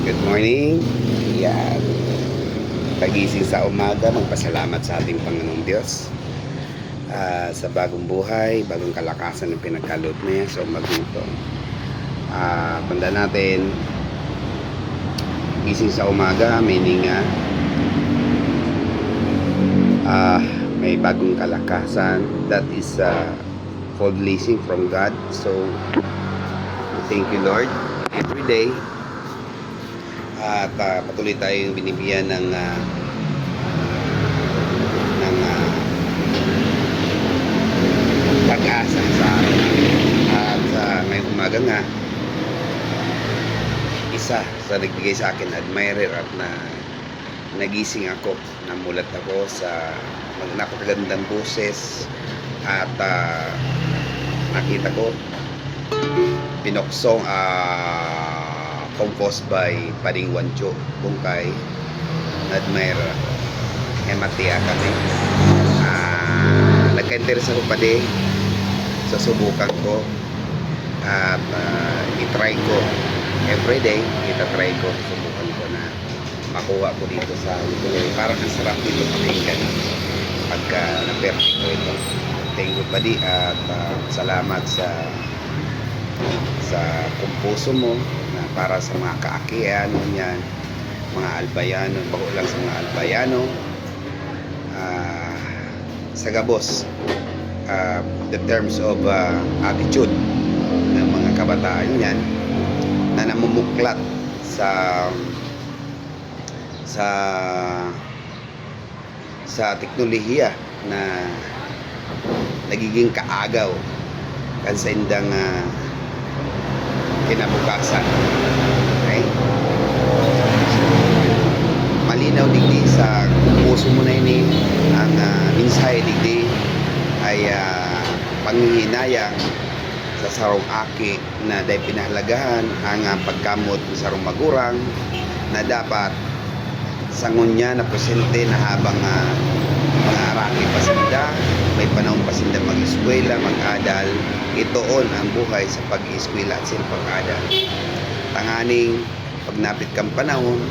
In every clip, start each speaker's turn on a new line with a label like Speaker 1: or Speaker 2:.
Speaker 1: Good morning. Yan. Pagising sa umaga, magpasalamat sa ating Panginoong Diyos sa bagong buhay, bagong kalakasan ng pinagkaloob niya sa umagang ito. Tanda natin, gising sa umaga, meaning may bagong kalakasan. That is called blessing from God. So, thank you Lord every day. At patuloy tayong binibigyan ng pag-asa sa araw. At ngayong umaga nga, isa sa nagbigay sa akin admirer at nagising ako, namulat ako sa napakagandang boses at nakita ko pinoksong composed by Pading Wancho Bungkay, admirer Hematia kami. Nagka-interest ako Pading, susubukan ko at itry ko everyday, itatry ko, susubukan ko na makuha ko dito sa ukulele. Parang ang sarap dito pakinggan pagka na-perfect ko ito. Thank you Pading at salamat sa kumpuso mo na para sa mga kaakiano niyan, mga albayano, bago lang sa mga albayano, sa gabos, the terms of attitude ng mga kabataan niyan na namumuklat sa teknolohiya na nagiging kaagaw kan sa indang kinabukasan. Okay? Malinaw digdi sa puso mo na ini ang minsay digdi ay panghihinayang sa sarong aki na dahil pinahalagahan ang pagkamot ng sarong magurang na dapat sangon niya na presente na habang mga araki pasinda, may panahon pasinda mag-eskwela, mag-adal, itoon ang buhay sa pag-eskwela at sa pag-adal. Tanganing pagnapit kang panahon,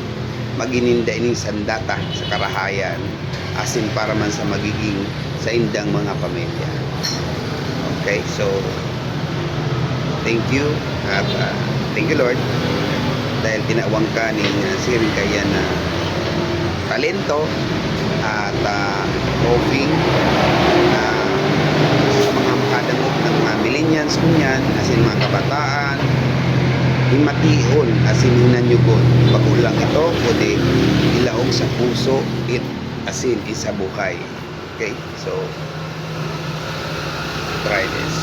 Speaker 1: magininda ining sandata sa karahayan, asin para man sa magiging sa indang mga pamilya. Okay, so thank you at thank you Lord dahil tinawang ka ni siring kaya na talento at hoping sa mga makadangog ng mga millennials kunyan asin mga kabataan himatiun asin hinanyugon pagulang ito kundi ilaong sa puso asin isa buhay. Okay, so try this.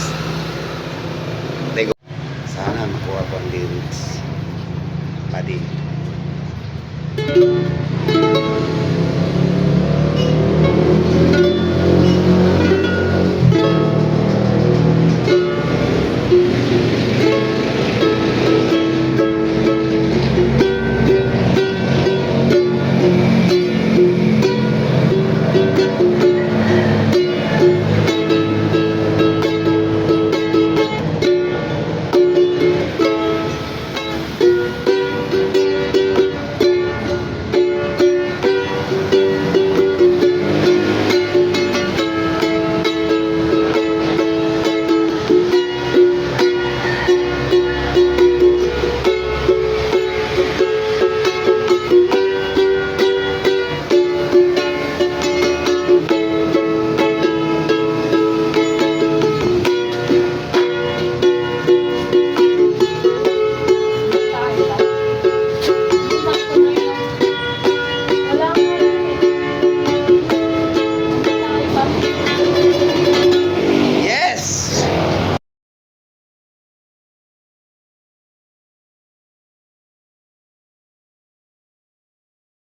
Speaker 1: Sana makuha ko ang lyrics Pading.